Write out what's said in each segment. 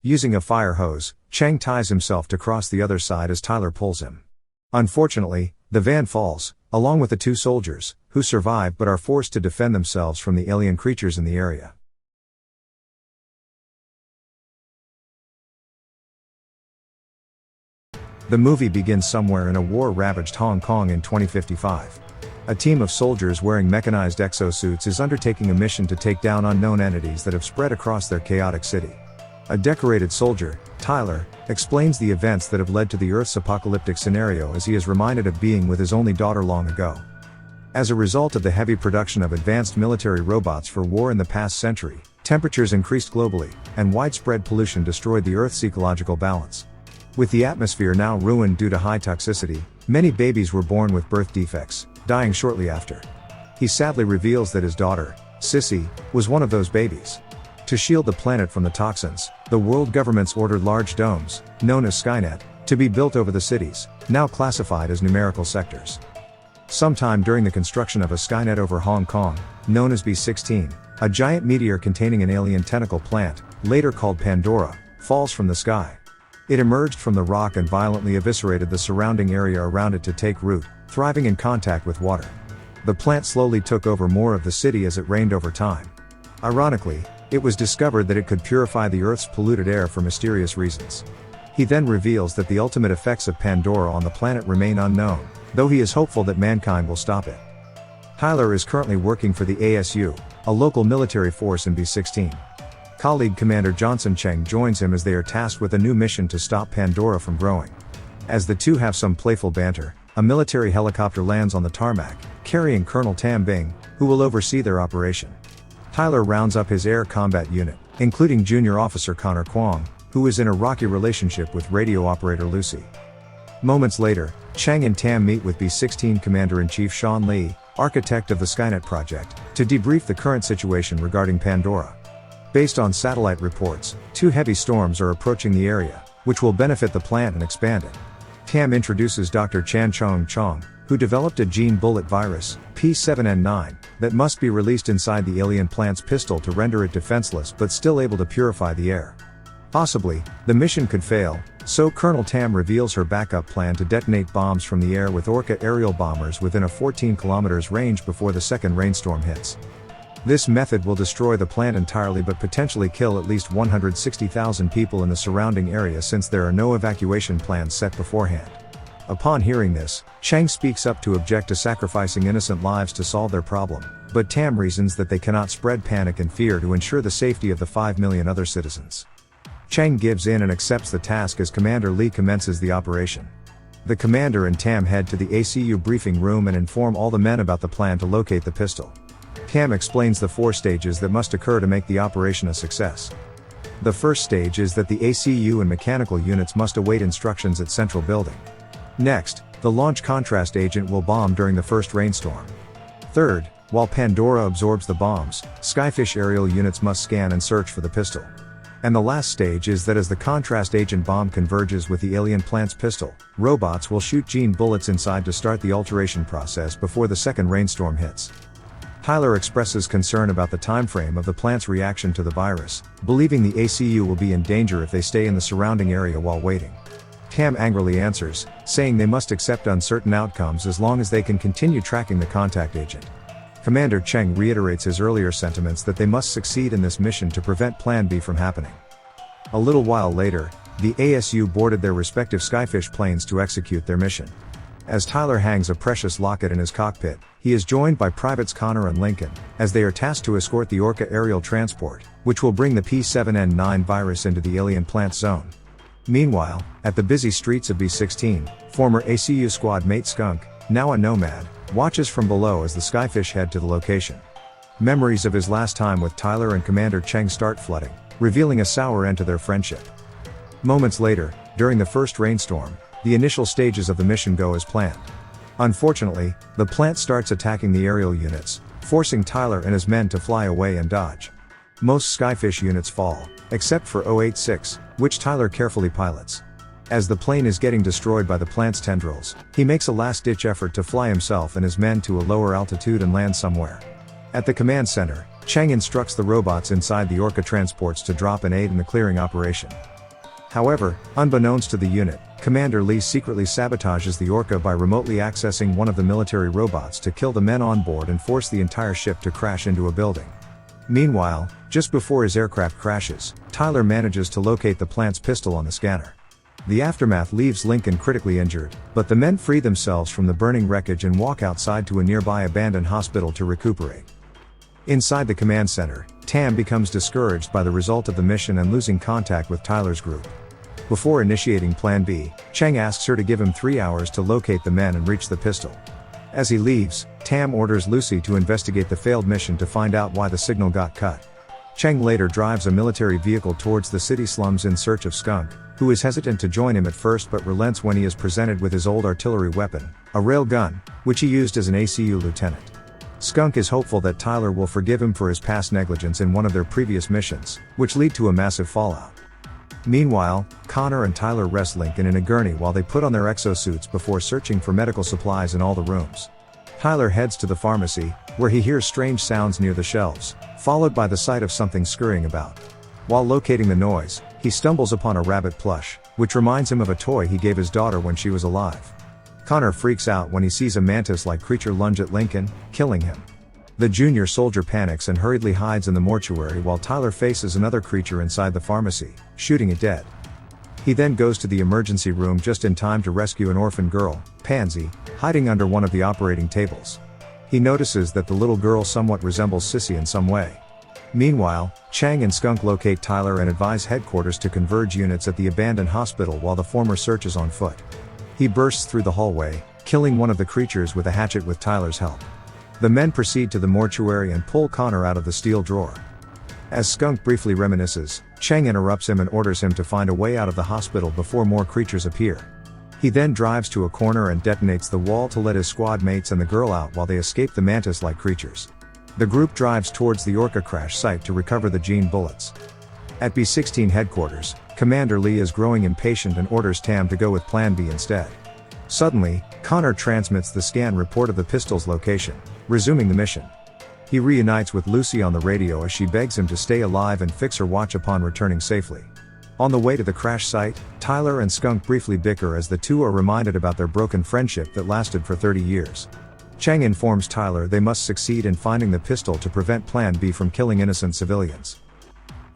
Using a fire hose, Cheng ties himself to cross the other side as Tyler pulls him. Unfortunately, the van falls, along with the two soldiers, who survive but are forced to defend themselves from the alien creatures in the area. The movie begins somewhere in a war-ravaged Hong Kong in 2055. A team of soldiers wearing mechanized exosuits is undertaking a mission to take down unknown entities that have spread across their chaotic city. A decorated soldier, Tyler, explains the events that have led to the Earth's apocalyptic scenario as he is reminded of being with his only daughter long ago. As a result of the heavy production of advanced military robots for war in the past century, temperatures increased globally, and widespread pollution destroyed the Earth's ecological balance. With the atmosphere now ruined due to high toxicity, many babies were born with birth defects, dying shortly after. He sadly reveals that his daughter, Sissy, was one of those babies. To shield the planet from the toxins, the world governments ordered large domes, known as Skynet, to be built over the cities, now classified as numerical sectors. Sometime during the construction of a Skynet over Hong Kong, known as B-16, a giant meteor containing an alien tentacle plant, later called Pandora, falls from the sky. It emerged from the rock and violently eviscerated the surrounding area around it to take root, thriving in contact with water. The plant slowly took over more of the city as it rained over time. Ironically, it was discovered that it could purify the Earth's polluted air for mysterious reasons. He then reveals that the ultimate effects of Pandora on the planet remain unknown, though he is hopeful that mankind will stop it. Tyler is currently working for the ASU, a local military force in B-16. Colleague Commander Johnson Cheng joins him as they are tasked with a new mission to stop Pandora from growing. As the two have some playful banter, a military helicopter lands on the tarmac, carrying Colonel Tam Bing, who will oversee their operation. Tyler rounds up his air combat unit, including Junior Officer Connor Kwong, who is in a rocky relationship with radio operator Lucy. Moments later, Cheng and Tam meet with B-16 Commander-in-Chief Sean Lee, architect of the Skynet project, to debrief the current situation regarding Pandora. Based on satellite reports, two heavy storms are approaching the area, which will benefit the plant and expand it. Tam introduces Dr. Chan Chong Chong, who developed a gene bullet virus, P7N9, that must be released inside the alien plant's pistol to render it defenseless but still able to purify the air. Possibly, the mission could fail, so Colonel Tam reveals her backup plan to detonate bombs from the air with Orca aerial bombers within a 14 km range before the second rainstorm hits. This method will destroy the plant entirely but potentially kill at least 160,000 people in the surrounding area since there are no evacuation plans set beforehand. Upon hearing this, Cheng speaks up to object to sacrificing innocent lives to solve their problem, but Tam reasons that they cannot spread panic and fear to ensure the safety of the 5 million other citizens. Cheng gives in and accepts the task as Commander Lee commences the operation. The commander and Tam head to the ACU briefing room and inform all the men about the plan to locate the pistol. Tam explains the 4 stages that must occur to make the operation a success. The first stage is that the ACU and mechanical units must await instructions at Central Building. Next, the launch contrast agent will bomb during the first rainstorm. Third, while Pandora absorbs the bombs, Skyfish aerial units must scan and search for the pistol. And the last stage is that as the contrast agent bomb converges with the alien plant's pistol, robots will shoot gene bullets inside to start the alteration process before the second rainstorm hits. Tyler expresses concern about the timeframe of the plant's reaction to the virus, believing the ACU will be in danger if they stay in the surrounding area while waiting. Tam angrily answers, saying they must accept uncertain outcomes as long as they can continue tracking the contact agent. Commander Cheng reiterates his earlier sentiments that they must succeed in this mission to prevent Plan B from happening. A little while later, the ASU boarded their respective Skyfish planes to execute their mission. As Tyler hangs a precious locket in his cockpit, he is joined by Privates Connor and Lincoln, as they are tasked to escort the Orca aerial transport, which will bring the P7N9 virus into the alien plant zone. Meanwhile, at the busy streets of B-16, former ACU squad mate Skunk, now a nomad, watches from below as the Skyfish head to the location. Memories of his last time with Tyler and Commander Cheng start flooding, revealing a sour end to their friendship. Moments later, during the first rainstorm, the initial stages of the mission go as planned. Unfortunately, the plant starts attacking the aerial units, forcing Tyler and his men to fly away and dodge. Most Skyfish units fall, except for 086, which Tyler carefully pilots. As the plane is getting destroyed by the plant's tendrils, he makes a last-ditch effort to fly himself and his men to a lower altitude and land somewhere. At the command center, Chang instructs the robots inside the Orca transports to drop and aid in the clearing operation. However, unbeknownst to the unit, Commander Lee secretly sabotages the Orca by remotely accessing one of the military robots to kill the men on board and force the entire ship to crash into a building. Meanwhile, just before his aircraft crashes, Tyler manages to locate the plant's pistol on the scanner. The aftermath leaves Lincoln critically injured, but the men free themselves from the burning wreckage and walk outside to a nearby abandoned hospital to recuperate. Inside the command center, Tam becomes discouraged by the result of the mission and losing contact with Tyler's group. Before initiating Plan B, Chang asks her to give him 3 hours to locate the men and reach the pistol. As he leaves, Tam orders Lucy to investigate the failed mission to find out why the signal got cut. Chang later drives a military vehicle towards the city slums in search of Skunk, who is hesitant to join him at first but relents when he is presented with his old artillery weapon, a rail gun, which he used as an ACU lieutenant. Skunk is hopeful that Tyler will forgive him for his past negligence in one of their previous missions, which lead to a massive fallout. Meanwhile, Connor and Tyler rest Lincoln in a gurney while they put on their exosuits before searching for medical supplies in all the rooms. Tyler heads to the pharmacy, where he hears strange sounds near the shelves, followed by the sight of something scurrying about. While locating the noise, he stumbles upon a rabbit plush, which reminds him of a toy he gave his daughter when she was alive. Connor freaks out when he sees a mantis-like creature lunge at Lincoln, killing him. The junior soldier panics and hurriedly hides in the mortuary while Tyler faces another creature inside the pharmacy, shooting it dead. He then goes to the emergency room just in time to rescue an orphan girl, Pansy, hiding under one of the operating tables. He notices that the little girl somewhat resembles Sissy in some way. Meanwhile, Chang and Skunk locate Tyler and advise headquarters to converge units at the abandoned hospital while the former search is on foot. He bursts through the hallway, killing one of the creatures with a hatchet with Tyler's help. The men proceed to the mortuary and pull Connor out of the steel drawer. As Skunk briefly reminisces, Chang interrupts him and orders him to find a way out of the hospital before more creatures appear. He then drives to a corner and detonates the wall to let his squad mates and the girl out while they escape the mantis-like creatures. The group drives towards the Orca crash site to recover the gene bullets. At B-16 headquarters, Commander Lee is growing impatient and orders Tam to go with Plan B instead. Suddenly, Connor transmits the scan report of the pistol's location, resuming the mission. He reunites with Lucy on the radio as she begs him to stay alive and fix her watch upon returning safely. On the way to the crash site, Tyler and Skunk briefly bicker as the two are reminded about their broken friendship that lasted for 30 years. Chang informs Tyler they must succeed in finding the pistol to prevent Plan B from killing innocent civilians.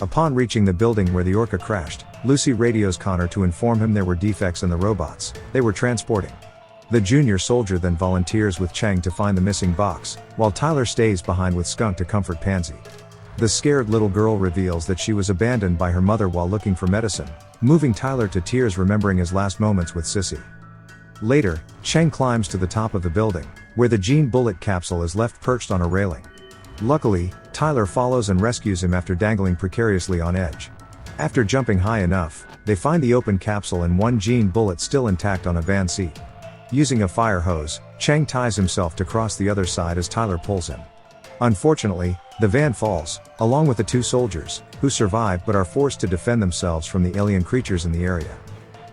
Upon reaching the building where the Orca crashed, Lucy radios Connor to inform him there were defects in the robots they were transporting. The junior soldier then volunteers with Chang to find the missing box, while Tyler stays behind with Skunk to comfort Pansy. The scared little girl reveals that she was abandoned by her mother while looking for medicine, moving Tyler to tears remembering his last moments with Sissy. Later, Chang climbs to the top of the building, where the gene bullet capsule is left perched on a railing. Luckily, Tyler follows and rescues him after dangling precariously on edge. After jumping high enough, they find the open capsule and one gene bullet still intact on a van seat. Using a fire hose, Chang ties himself to cross the other side as Tyler pulls him. Unfortunately, the van falls, along with the two soldiers, who survive but are forced to defend themselves from the alien creatures in the area.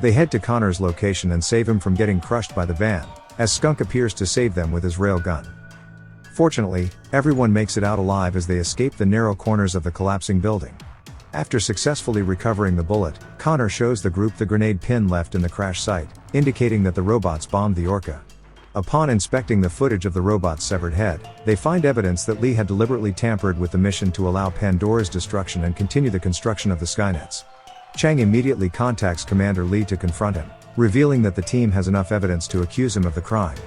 They head to Connor's location and save him from getting crushed by the van, as Skunk appears to save them with his rail gun. Fortunately, everyone makes it out alive as they escape the narrow corners of the collapsing building. After successfully recovering the bullet, Connor shows the group the grenade pin left in the crash site, indicating that the robots bombed the Orca. Upon inspecting the footage of the robot's severed head, they find evidence that Lee had deliberately tampered with the mission to allow Pandora's destruction and continue the construction of the Skynets. Chang immediately contacts Commander Lee to confront him, revealing that the team has enough evidence to accuse him of the crime.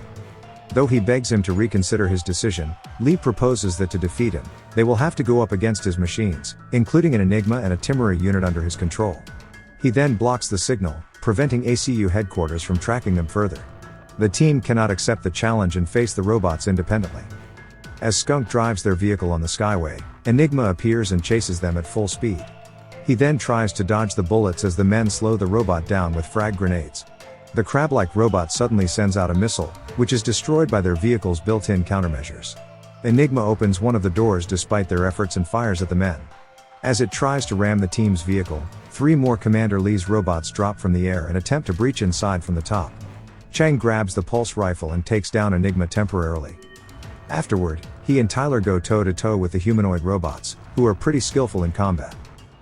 Though he begs him to reconsider his decision, Lee proposes that to defeat him, they will have to go up against his machines, including an Enigma and a Timuri unit under his control. He then blocks the signal, preventing ACU headquarters from tracking them further. The team cannot accept the challenge and face the robots independently. As Skunk drives their vehicle on the Skyway, Enigma appears and chases them at full speed. He then tries to dodge the bullets as the men slow the robot down with frag grenades. The crab-like robot suddenly sends out a missile, which is destroyed by their vehicle's built-in countermeasures. Enigma opens one of the doors despite their efforts and fires at the men. As it tries to ram the team's vehicle, 3 more Commander Lee's robots drop from the air and attempt to breach inside from the top. Chang grabs the pulse rifle and takes down Enigma temporarily. Afterward, he and Tyler go toe-to-toe with the humanoid robots, who are pretty skillful in combat.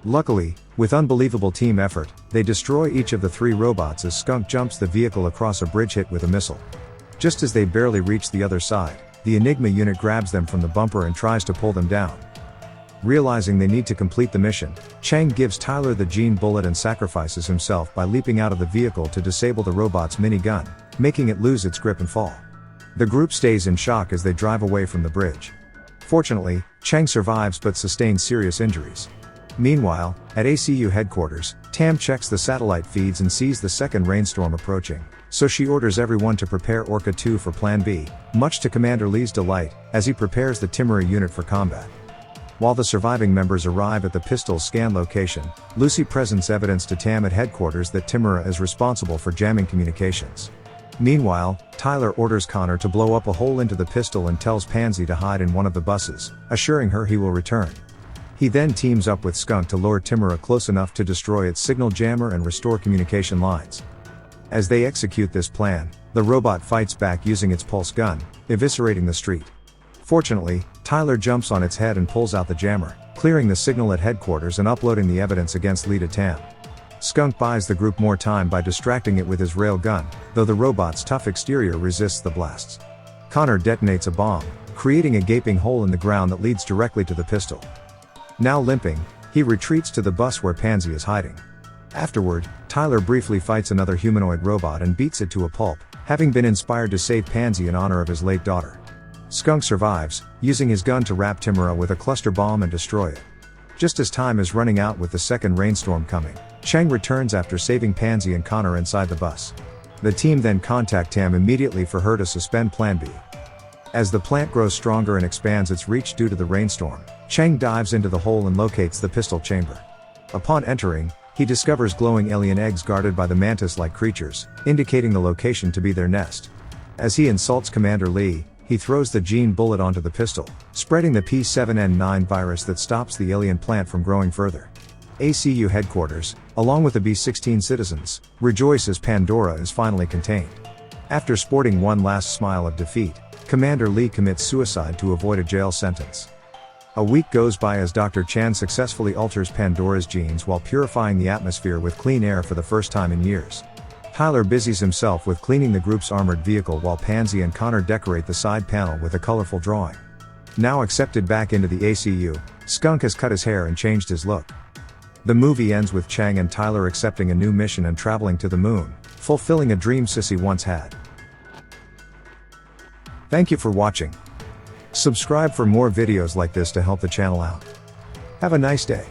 Luckily, with unbelievable team effort, they destroy each of the 3 robots as Skunk jumps the vehicle across a bridge hit with a missile. Just as they barely reach the other side, the Enigma unit grabs them from the bumper and tries to pull them down. Realizing they need to complete the mission, Chang gives Tyler the gene bullet and sacrifices himself by leaping out of the vehicle to disable the robot's minigun, making it lose its grip and fall. The group stays in shock as they drive away from the bridge. Fortunately, Chang survives but sustains serious injuries. Meanwhile, at ACU headquarters, Tam checks the satellite feeds and sees the second rainstorm approaching, so she orders everyone to prepare Orca 2 for Plan B, much to Commander Lee's delight, as he prepares the Timura unit for combat. While the surviving members arrive at the pistol's scan location, Lucy presents evidence to Tam at headquarters that Timura is responsible for jamming communications. Meanwhile, Tyler orders Connor to blow up a hole into the pistol and tells Pansy to hide in one of the buses, assuring her he will return. He then teams up with Skunk to lure Timura close enough to destroy its signal jammer and restore communication lines. As they execute this plan, the robot fights back using its pulse gun, eviscerating the street. Fortunately, Tyler jumps on its head and pulls out the jammer, clearing the signal at headquarters and uploading the evidence against Lee to Tam. Skunk buys the group more time by distracting it with his rail gun, though the robot's tough exterior resists the blasts. Connor detonates a bomb, creating a gaping hole in the ground that leads directly to the pistol. Now limping, he retreats to the bus where Pansy is hiding. Afterward, Tyler briefly fights another humanoid robot and beats it to a pulp, having been inspired to save Pansy in honor of his late daughter. Skunk survives, using his gun to wrap Timura with a cluster bomb and destroy it. Just as time is running out with the second rainstorm coming, Chang returns after saving Pansy and Connor inside the bus. The team then contact Tam immediately for her to suspend Plan B. As the plant grows stronger and expands its reach due to the rainstorm, Chang dives into the hole and locates the pistol chamber. Upon entering, he discovers glowing alien eggs guarded by the mantis-like creatures, indicating the location to be their nest. As he insults Commander Lee, he throws the gene bullet onto the pistol, spreading the P7N9 virus that stops the alien plant from growing further. ACU headquarters, along with the B-16 citizens, rejoice as Pandora is finally contained. After sporting one last smile of defeat, Commander Lee commits suicide to avoid a jail sentence. A week goes by as Dr. Chan successfully alters Pandora's genes while purifying the atmosphere with clean air for the first time in years. Tyler busies himself with cleaning the group's armored vehicle while Pansy and Connor decorate the side panel with a colorful drawing. Now accepted back into the ACU, Skunk has cut his hair and changed his look. The movie ends with Chang and Tyler accepting a new mission and traveling to the moon, fulfilling a dream Sissy once had. Thank you for watching. Subscribe for more videos like this to help the channel out. Have a nice day.